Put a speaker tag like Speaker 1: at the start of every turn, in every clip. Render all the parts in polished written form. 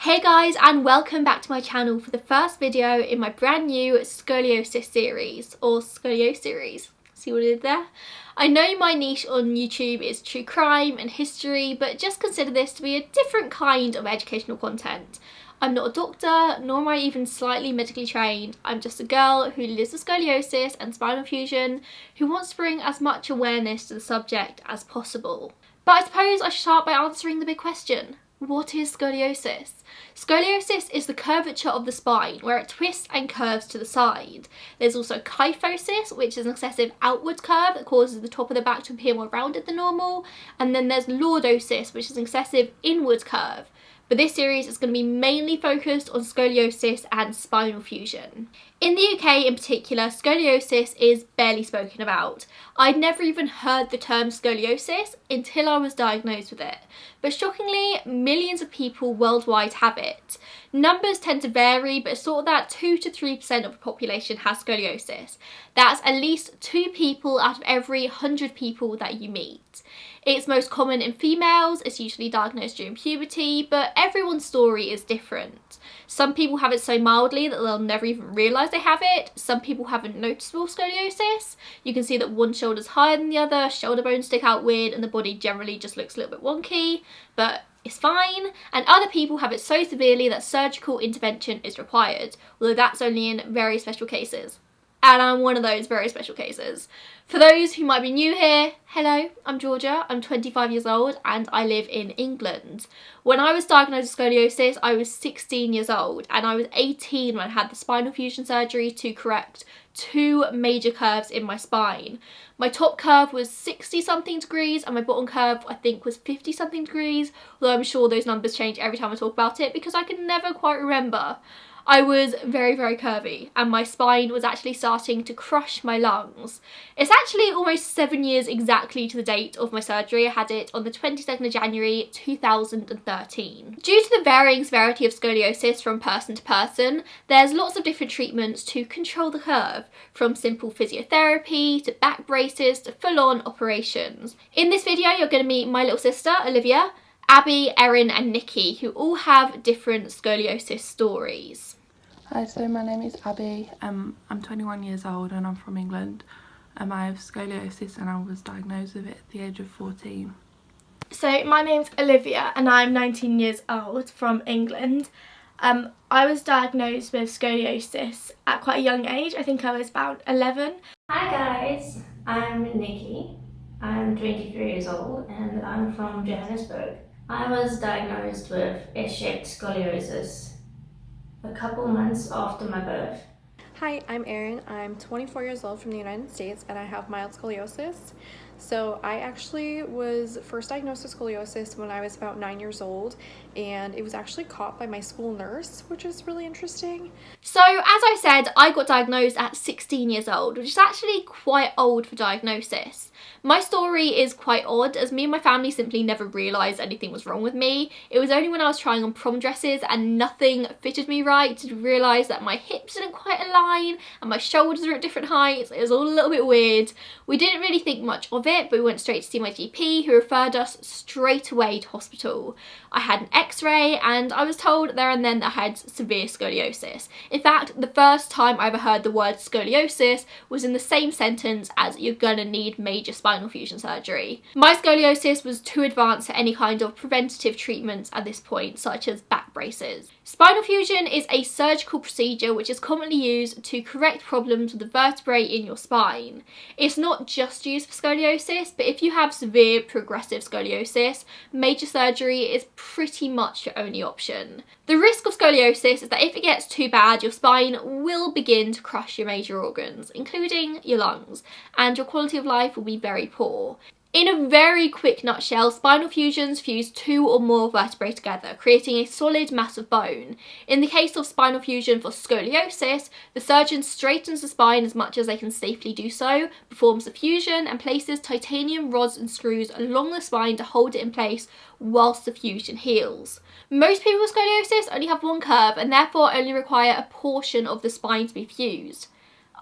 Speaker 1: Hey guys, and welcome back to my channel for the first video in my brand new scoliosis series, or Scolioseries. See what I did there? I know my niche on YouTube is true crime and history, but just consider this to be a different kind of educational content. I'm not a doctor, nor am I even slightly medically trained. I'm just a girl who lives with scoliosis and spinal fusion, who wants to bring as much awareness to the subject as possible. But I suppose I should start by answering the big question. What is scoliosis? Scoliosis is the curvature of the spine where it twists and curves to the side. There's also kyphosis, which is an excessive outward curve that causes the top of the back to appear more rounded than normal. And then there's lordosis, which is an excessive inward curve. But this series is going to be mainly focused on scoliosis and spinal fusion. In the UK in particular, scoliosis is barely spoken about. I'd never even heard the term scoliosis until I was diagnosed with it. But shockingly, millions of people worldwide have it. Numbers tend to vary, but it's thought that 2 to 3% of the population has scoliosis. That's at least 2 people out of every 100 people that you meet. It's most common in females, it's usually diagnosed during puberty, but everyone's story is different. Some people have it so mildly that they'll never even realise they have it. Some people have a noticeable scoliosis. You can see that one shoulder's higher than the other, shoulder bones stick out weird, and the body generally just looks a little bit wonky, but it's fine. And other people have it so severely that surgical intervention is required, although that's only in very special cases. And I'm one of those very special cases. For those who might be new here, hello, I'm Georgia, I'm 25 years old and I live in England. When I was diagnosed with scoliosis, I was 16 years old and I was 18 when I had the spinal fusion surgery to correct 2 major curves in my spine. My top curve was 60 something degrees and my bottom curve I think was 50 something degrees, although I'm sure those numbers change every time I talk about it because I can never quite remember. I was very, very curvy and my spine was actually starting to crush my lungs. It's actually almost 7 years exactly to the date of my surgery. I had it on the 22nd of January 2013. Due to the varying severity of scoliosis from person to person, there's lots of different treatments to control the curve, from simple physiotherapy to back braces to full-on operations. In this video you're going to meet my little sister, Olivia, Abby, Erin and Nikki, who all have different scoliosis stories.
Speaker 2: Hi, so my name is Abby. I'm 21 years old and I'm from England. I have scoliosis and I was diagnosed with it at the age of 14.
Speaker 3: So my name's Olivia and I'm 19 years old from England. I was diagnosed with scoliosis at quite a young age. I think I was about 11.
Speaker 4: Hi guys, I'm Nikki. I'm 23 years old and I'm from Johannesburg. I was diagnosed with S-shaped scoliosis a couple months after my birth.
Speaker 5: Hi, I'm Erin. I'm 24 years old from the United States and I have mild scoliosis. So I actually was first diagnosed with scoliosis when I was about 9 years old, and it was actually caught by my school nurse, which is really interesting.
Speaker 1: So as I said, I got diagnosed at 16 years old, which is actually quite old for diagnosis. My story is quite odd, as me and my family simply never realised anything was wrong with me. It was only when I was trying on prom dresses and nothing fitted me right to realise that my hips didn't quite align and my shoulders were at different heights. It was all a little bit weird. We didn't really think much of it, but we went straight to see my GP, who referred us straight away to hospital. I had an x-ray and I was told there and then that I had severe scoliosis. In fact, the first time I ever heard the word scoliosis was in the same sentence as "you're gonna need major spinal fusion surgery." My scoliosis was too advanced for any kind of preventative treatments at this point, such as back braces. Spinal fusion is a surgical procedure which is commonly used to correct problems with the vertebrae in your spine. It's not just used for scoliosis, but if you have severe progressive scoliosis, major surgery is pretty much your only option. The risk of scoliosis is that if it gets too bad, your spine will begin to crush your major organs, including your lungs, and your quality of life will be very poor. In a very quick nutshell, spinal fusions fuse 2 or more vertebrae together, creating a solid mass of bone. In the case of spinal fusion for scoliosis, the surgeon straightens the spine as much as they can safely do so, performs the fusion and places titanium rods and screws along the spine to hold it in place whilst the fusion heals. Most people with scoliosis only have one curve and therefore only require a portion of the spine to be fused.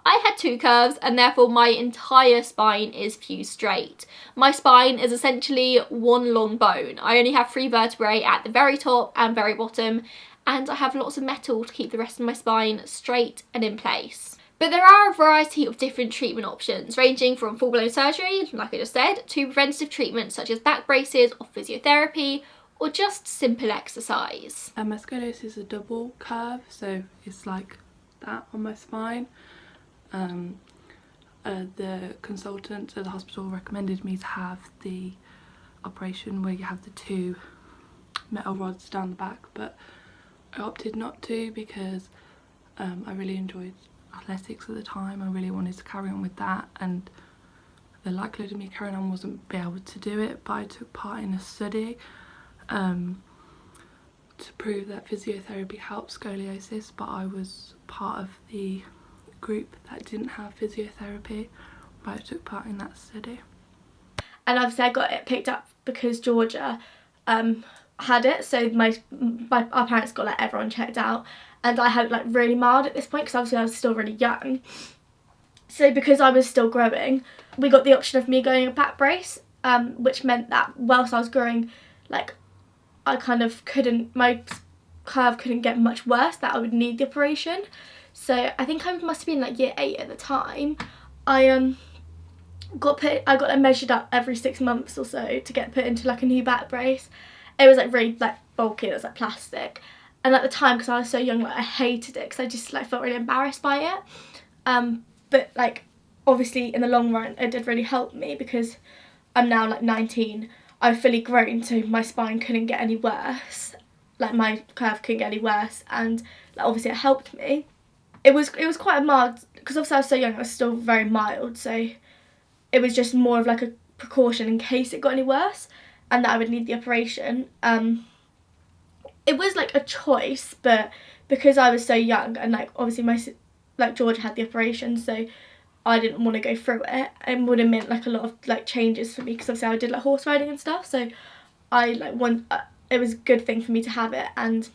Speaker 1: I had 2 curves and therefore my entire spine is fused straight. My spine is essentially one long bone. I only have 3 vertebrae at the very top and very bottom, and I have lots of metal to keep the rest of my spine straight and in place. But there are a variety of different treatment options, ranging from full-blown surgery, like I just said, to preventative treatments such as back braces or physiotherapy, or just simple exercise.
Speaker 2: My scoliosis is a double curve, so it's like that on my spine. The consultant at the hospital recommended me to have the operation where you have the 2 metal rods down the back, but I opted not to because I really enjoyed athletics at the time. I really wanted to carry on with that, and the likelihood of me carrying on wasn't be able to do it, but I took part in a study to prove that physiotherapy helps scoliosis, but I was part of the group that didn't have physiotherapy, but I took part in that study.
Speaker 3: And obviously I got it picked up because Georgia had it, so our parents got like everyone checked out, and I had it like really mild at this point because obviously I was still really young. So because I was still growing, we got the option of me going a back brace, which meant that whilst I was growing, like I kind of couldn't, my curve couldn't get much worse, that I would need the operation. So I think I must have been like year 8 at the time. I got measured up every 6 months or so to get put into like a new back brace. It was like really like bulky, it was like plastic, and at the time, because I was so young, like I hated it because I just like felt really embarrassed by it. But like obviously in the long run it did really help me because I'm now like 19, I've fully grown, so my spine couldn't get any worse, like my curve couldn't get any worse, and like, obviously it helped me. It was quite a mild, because obviously I was so young, I was still very mild, so it was just more of like a precaution in case it got any worse and that I would need the operation. It was like a choice, but because I was so young and like obviously Georgia had the operation, so I didn't want to go through it. It would have meant like a lot of like changes for me because obviously I did like horse riding and stuff, so I like it was a good thing for me to have it, and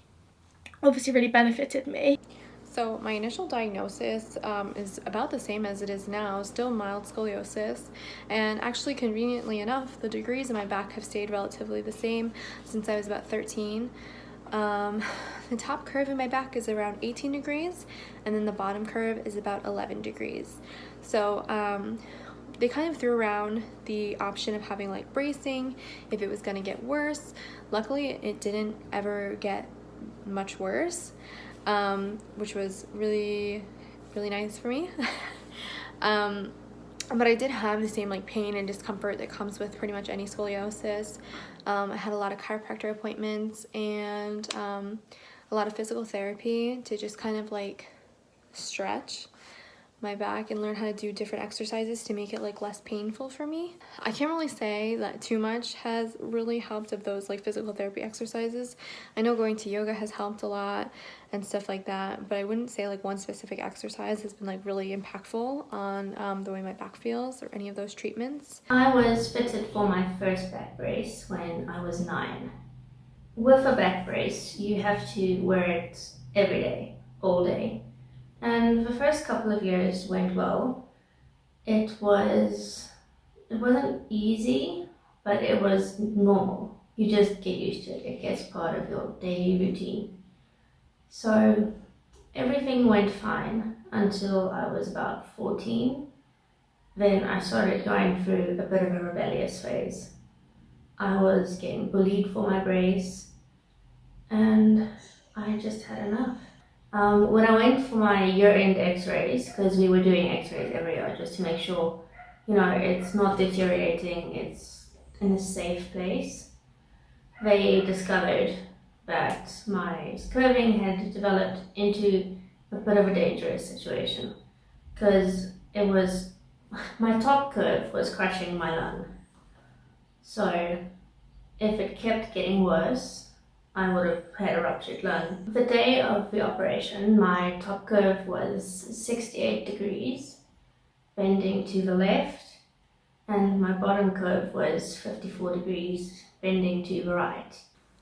Speaker 3: obviously really benefited me.
Speaker 5: So my initial diagnosis is about the same as it is now, still mild scoliosis, and actually conveniently enough, the degrees in my back have stayed relatively the same since I was about 13. The top curve in my back is around 18 degrees, and then the bottom curve is about 11 degrees. So they kind of threw around the option of having like bracing if it was going to get worse. Luckily, it didn't ever get much worse, which was really, really nice for me. But I did have the same like pain and discomfort that comes with pretty much any scoliosis. I had a lot of chiropractor appointments and a lot of physical therapy to just kind of like stretch my back and learn how to do different exercises to make it like less painful for me. I can't really say that too much has really helped of those like physical therapy exercises. I know going to yoga has helped a lot and stuff like that, but I wouldn't say like one specific exercise has been like really impactful on the way my back feels or any of those treatments.
Speaker 4: I was fitted for my first back brace when I was 9. With a back brace, you have to wear it every day, all day. And the first couple of years went well. It wasn't easy, but it was normal. You just get used to it. It gets part of your daily routine. So everything went fine until I was about 14. Then I started going through a bit of a rebellious phase. I was getting bullied for my brace, and I just had enough. When I went for my year-end x-rays, because we were doing x-rays every year just to make sure, it's not deteriorating, it's in a safe place, they discovered that my curving had developed into a bit of a dangerous situation, because my top curve was crushing my lung. So if it kept getting worse, I would have had a ruptured lung. The day of the operation, my top curve was 68 degrees, bending to the left, and my bottom curve was 54 degrees, bending to the right.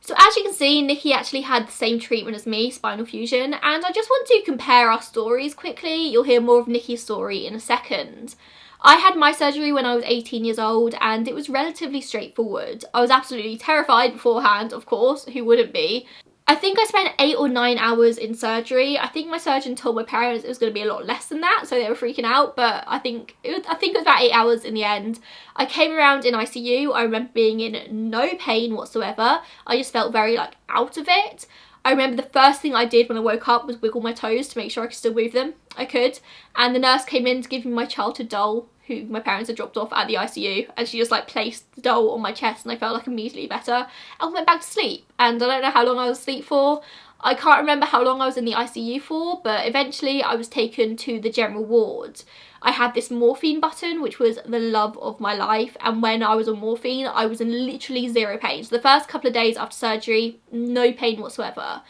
Speaker 1: So as you can see, Nicky actually had the same treatment as me, spinal fusion, and I just want to compare our stories quickly. You'll hear more of Nicky's story in a second. I had my surgery when I was 18 years old and it was relatively straightforward. I was absolutely terrified beforehand, of course, who wouldn't be? I think I spent 8 or 9 hours in surgery. I think my surgeon told my parents it was going to be a lot less than that, so they were freaking out, but I think it was about 8 hours in the end. I came around in ICU. I remember being in no pain whatsoever. I just felt very like out of it. I remember the first thing I did when I woke up was wiggle my toes to make sure I could still move them. I could. And the nurse came in to give me my childhood doll, who my parents had dropped off at the ICU, and she just like placed the doll on my chest and I felt like immediately better and went back to sleep. And I don't know how long I was asleep for. I can't remember how long I was in the ICU for, but eventually I was taken to the general ward. I had this morphine button, which was the love of my life, and when I was on morphine, I was in literally zero pain. So the first couple of days after surgery, no pain whatsoever.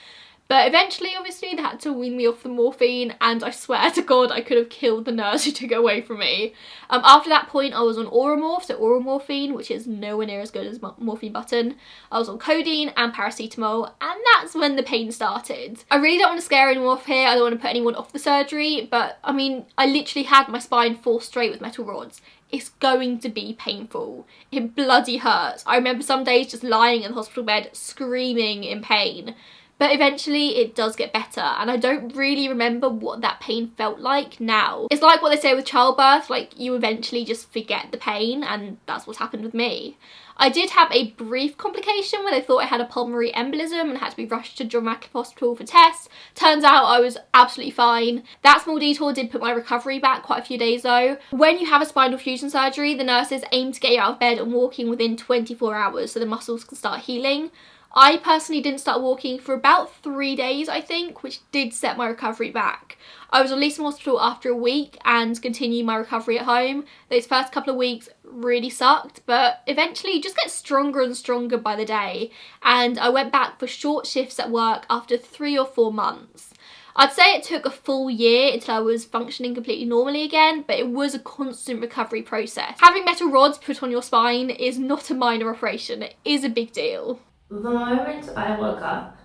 Speaker 1: But eventually, obviously, they had to wean me off the morphine, and I swear to God, I could have killed the nurse who took it away from me. After that point, I was on Oromorph, so oral morphine, which is nowhere near as good as morphine button. I was on codeine and paracetamol, and that's when the pain started. I really don't want to scare anyone off here. I don't want to put anyone off the surgery, but I mean, I literally had my spine forced straight with metal rods. It's going to be painful. It bloody hurts. I remember some days just lying in the hospital bed screaming in pain. But eventually it does get better, and I don't really remember what that pain felt like now. It's like what they say with childbirth, like you eventually just forget the pain, and that's what's happened with me. I did have a brief complication where they thought I had a pulmonary embolism and had to be rushed to John Radcliffe Hospital for tests. Turns out I was absolutely fine. That small detour did put my recovery back quite a few days though. When you have a spinal fusion surgery, the nurses aim to get you out of bed and walking within 24 hours so the muscles can start healing. I personally didn't start walking for about 3 days, I think, which did set my recovery back. I was released from hospital after a week and continued my recovery at home. Those first couple of weeks really sucked, but eventually you just get stronger and stronger by the day. And I went back for short shifts at work after 3 or 4 months. I'd say it took a full year until I was functioning completely normally again, but it was a constant recovery process. Having metal rods put on your spine is not a minor operation, it is a big deal.
Speaker 4: The moment I woke up,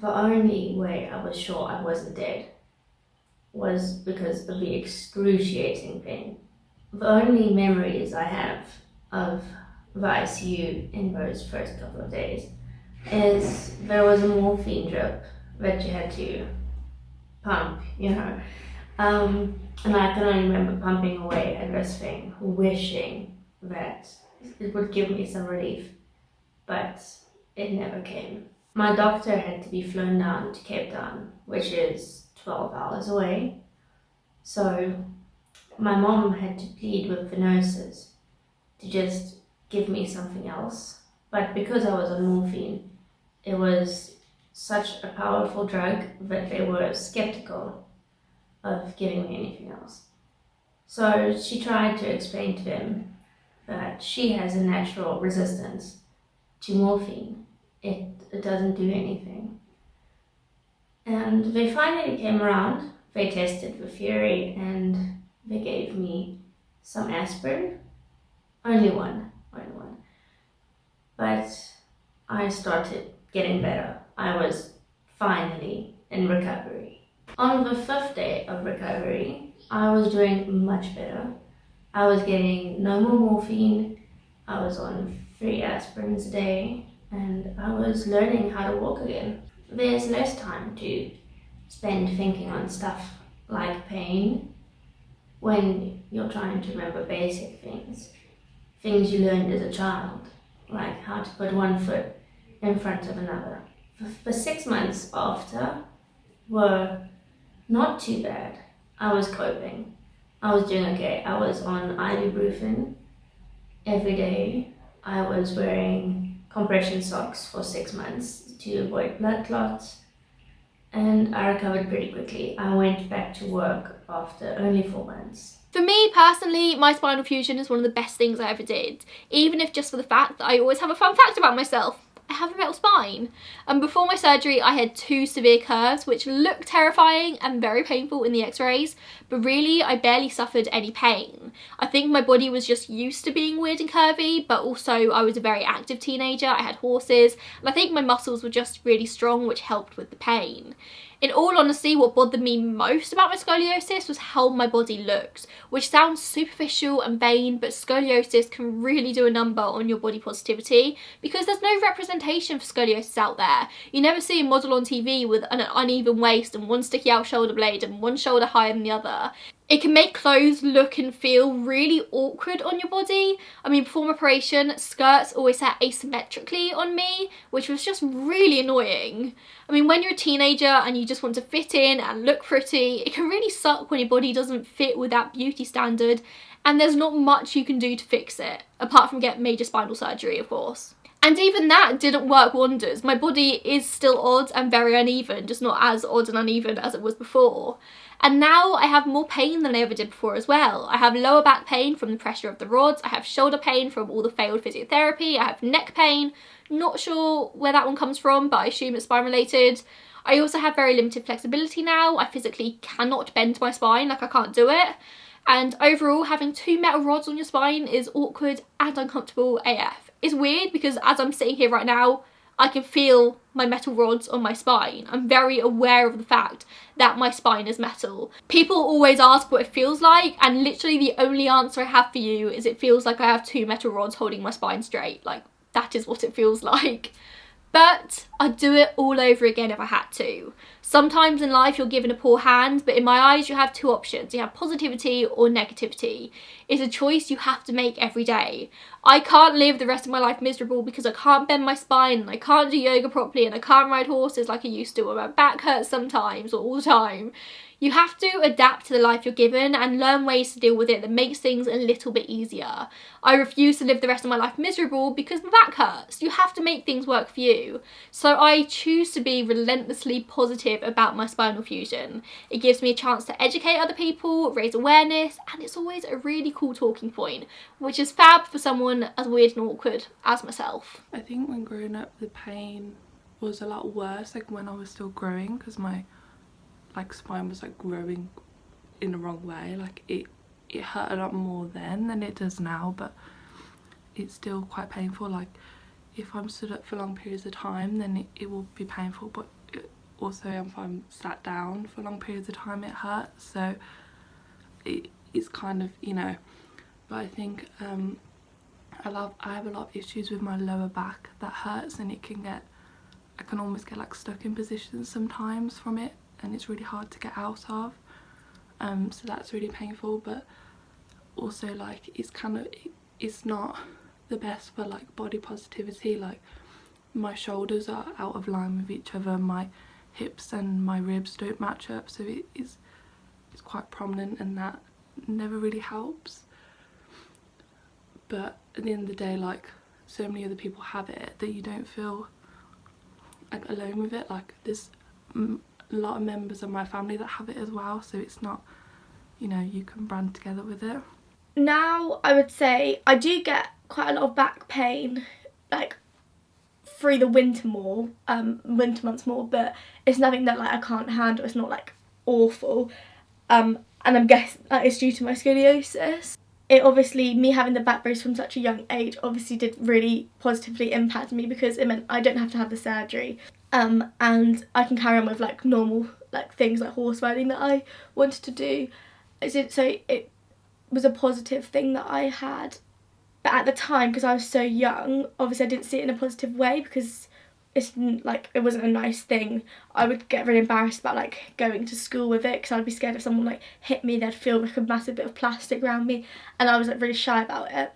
Speaker 4: the only way I was sure I wasn't dead was because of the excruciating pain. The only memories I have of the ICU in those first couple of days is there was a morphine drip that you had to pump, you know. And I can only remember pumping away at this thing, wishing that it would give me some relief, but it never came. My doctor had to be flown down to Cape Town, which is 12 hours away. So my mom had to plead with the nurses to just give me something else. But because I was on morphine, it was such a powerful drug that they were skeptical of giving me anything else. So she tried to explain to them that she has a natural resistance to morphine. It doesn't do anything. And they finally came around, they tested the theory, and they gave me some aspirin. Only one. But I started getting better. I was finally in recovery. On the 5th day of recovery, I was doing much better. I was getting no more morphine. I was on 3 aspirins a day, and I was learning how to walk again. There's less time to spend thinking on stuff like pain when you're trying to remember basic things you learned as a child, like how to put one foot in front of another. The 6 months after were not too bad. I was coping. I was doing okay. I was on ibuprofen every day. I was wearing compression socks for 6 months to avoid blood clots, and I recovered pretty quickly. I went back to work after only 4 months.
Speaker 1: For me personally, my spinal fusion is one of the best things I ever did, even if just for the fact that I always have a fun fact about myself. I have a metal spine. And before my surgery, I had 2 severe curves, which looked terrifying and very painful in the x-rays, but really I barely suffered any pain. I think my body was just used to being weird and curvy, but also I was a very active teenager, I had horses, and I think my muscles were just really strong, which helped with the pain. In all honesty, what bothered me most about my scoliosis was how my body looked, which sounds superficial and vain, but scoliosis can really do a number on your body positivity because there's no representation for scoliosis out there. You never see a model on TV with an uneven waist and one sticky out shoulder blade and one shoulder higher than the other. It can make clothes look and feel really awkward on your body. I mean, before my operation, skirts always sat asymmetrically on me, which was just really annoying. I mean, when you're a teenager and you just want to fit in and look pretty, it can really suck when your body doesn't fit with that beauty standard, and there's not much you can do to fix it, apart from get major spinal surgery, of course. And even that didn't work wonders. My body is still odd and very uneven, just not as odd and uneven as it was before. And now I have more pain than I ever did before as well. I have lower back pain from the pressure of the rods, I have shoulder pain from all the failed physiotherapy, I have neck pain, not sure where that one comes from, but I assume it's spine related. I also have very limited flexibility now. I physically cannot bend my spine, like I can't do it. And overall, having 2 metal rods on your spine is awkward and uncomfortable AF. It's weird because as I'm sitting here right now, I can feel my metal rods on my spine. I'm very aware of the fact that my spine is metal. People always ask what it feels like, and literally the only answer I have for you is it feels like I have 2 metal rods holding my spine straight. Like, that is what it feels like. But I'd do it all over again if I had to. Sometimes in life you're given a poor hand, but in my eyes you have 2 options. You have positivity or negativity. It's a choice you have to make every day. I can't live the rest of my life miserable because I can't bend my spine and I can't do yoga properly and I can't ride horses like I used to, or my back hurts sometimes or all the time. You have to adapt to the life you're given and learn ways to deal with it that makes things a little bit easier. I refuse to live the rest of my life miserable because my back hurts. You have to make things work for you. So I choose to be relentlessly positive about my spinal fusion. It gives me a chance to educate other people, raise awareness, and it's always a really cool talking point, which is fab for someone as weird and awkward as myself.
Speaker 2: I think when growing up the pain was a lot worse, like when I was still growing, because my spine was like growing in the wrong way. Like it hurt a lot more then than it does now, but it's still quite painful. Like if I'm stood up for long periods of time, then it will be painful, but also if I'm sat down for long periods of time, it hurts. So it's kind of, you know, but I think I have a lot of issues with my lower back that hurts, and I can almost get like stuck in positions sometimes from it, and it's really hard to get out of. So that's really painful, but also like it's not the best for like body positivity. Like my shoulders are out of line with each other, my hips and my ribs don't match up, so it's quite prominent, and that never really helps. But at the end of the day, like so many other people have it that you don't feel like alone with it. Like there's a lot of members of my family that have it as well, so it's not, you know, you can band together with it.
Speaker 3: Now I would say I do get quite a lot of back pain like through the winter months more, but it's nothing that like I can't handle. It's not like awful, and I'm guessing that it's due to my scoliosis. It obviously, me having the back brace from such a young age obviously did really positively impact me because it meant I don't have to have the surgery, and I can carry on with like normal like things like horse riding that I wanted to do. So it was a positive thing that I had, but at the time, because I was so young, obviously I didn't see it in a positive way because it's like it wasn't a nice thing. I would get really embarrassed about like going to school with it because I'd be scared if someone like hit me, they'd feel like a massive bit of plastic around me, and I was like really shy about it.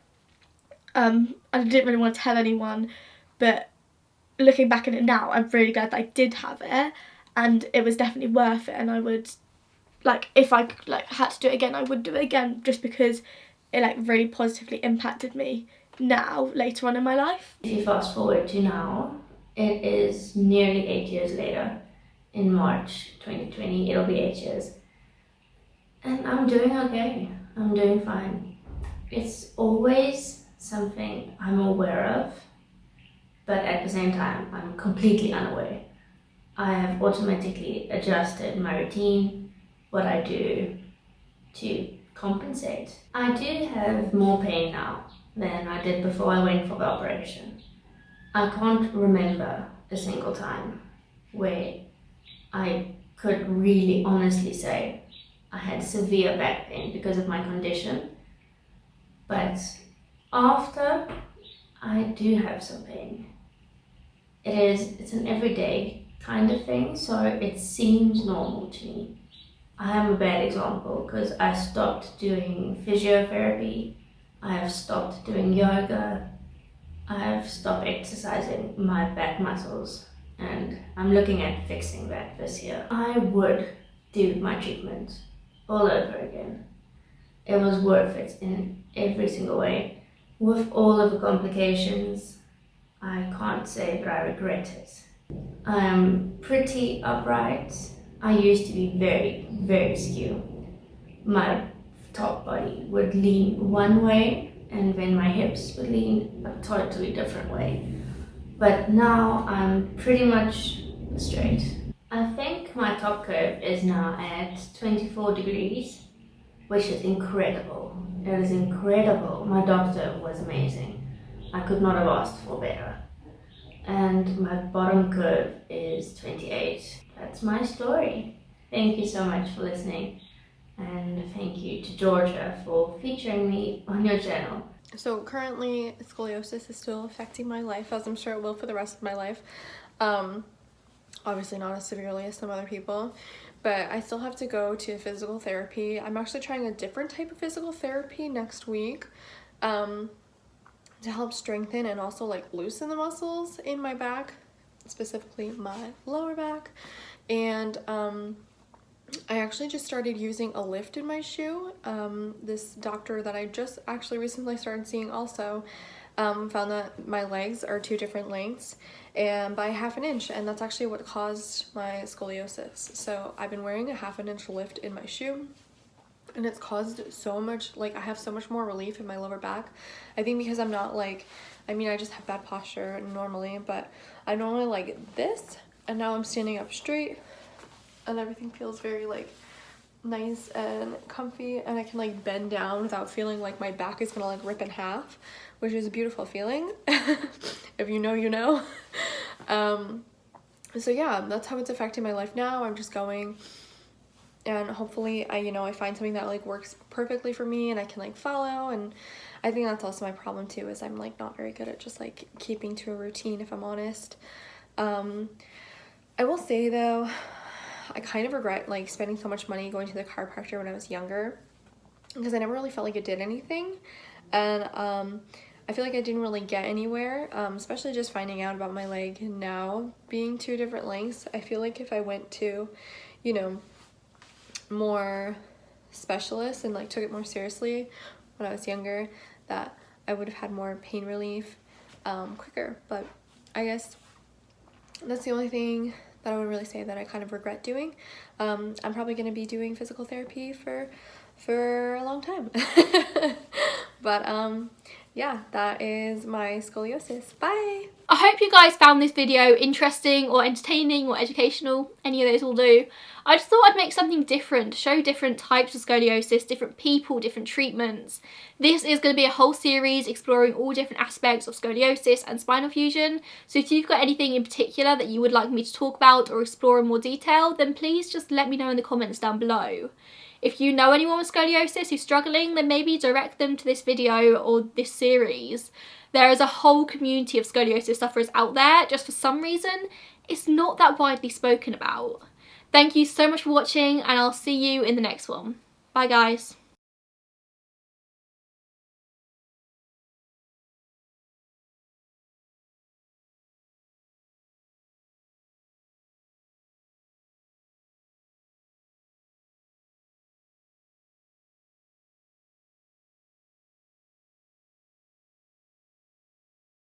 Speaker 3: I didn't really want to tell anyone, but looking back at it now, I'm really glad that I did have it, and it was definitely worth it. And I would, like, if I like had to do it again, I would do it again, just because it like really positively impacted me now later on in my life.
Speaker 4: If you fast forward to now, it is nearly 8 years later. In March 2020, it'll be 8 years. And I'm doing okay. I'm doing fine. It's always something I'm aware of, but at the same time, I'm completely unaware. I have automatically adjusted my routine, what I do, to compensate. I do have more pain now than I did before I went for the operation. I can't remember a single time where I could really honestly say I had severe back pain because of my condition, but after, I do have some pain. It's an everyday kind of thing, so it seems normal to me. I am a bad example because I stopped doing physiotherapy, I have stopped doing yoga, I have stopped exercising my back muscles, and I'm looking at fixing that this year. I would do my treatment all over again. It was worth it in every single way. With all of the complications, I can't say that I regret it. I am pretty upright. I used to be very, very skew. My top body would lean one way and then my hips would lean a totally different way. But now I'm pretty much straight. I think my top curve is now at 24 degrees, which is incredible. It is incredible. My doctor was amazing. I could not have asked for better. And my bottom curve is 28. That's my story. Thank you so much for listening, and thank you to Georgia for featuring me on your channel.
Speaker 5: So currently scoliosis is still affecting my life, as I'm sure it will for the rest of my life. Obviously not as severely as some other people, but I still have to go to physical therapy. I'm actually trying a different type of physical therapy next week to help strengthen and also like loosen the muscles in my back, specifically my lower back. And I actually just started using a lift in my shoe. This doctor that I just actually recently started seeing also found that my legs are 2 different lengths and by 1/2 inch, and that's actually what caused my scoliosis. So I've been wearing a 1/2 inch lift in my shoe, and it's caused so much, like I have so much more relief in my lower back. I think because I'm not like, I mean I just have bad posture normally, but I normally like this, and now I'm standing up straight and everything feels very like nice and comfy, and I can like bend down without feeling like my back is gonna like rip in half, which is a beautiful feeling. If you know, you know. So yeah, that's how it's affecting my life now. I'm just going, and hopefully I find something that like works perfectly for me and I can like follow. And I think that's also my problem too, is I'm like not very good at just like keeping to a routine, if I'm honest. I will say though, I kind of regret like spending so much money going to the chiropractor when I was younger, because I never really felt like it did anything. And I feel like I didn't really get anywhere, especially just finding out about my leg now being 2 different lengths. I feel like if I went to, more specialists and like took it more seriously when I was younger, that I would have had more pain relief quicker. But I guess that's the only thing that I would really say that I kind of regret doing. I'm probably going to be doing physical therapy for a long time. But yeah, that is my scoliosis. Bye!
Speaker 1: I hope you guys found this video interesting or entertaining or educational. Any of those will do. I just thought I'd make something different, show different types of scoliosis, different people, different treatments. This is going to be a whole series exploring all different aspects of scoliosis and spinal fusion. So if you've got anything in particular that you would like me to talk about or explore in more detail, then please just let me know in the comments down below. If you know anyone with scoliosis who's struggling, then maybe direct them to this video or this series. There is a whole community of scoliosis sufferers out there, just for some reason it's not that widely spoken about. Thank you so much for watching, and I'll see you in the next one. Bye guys.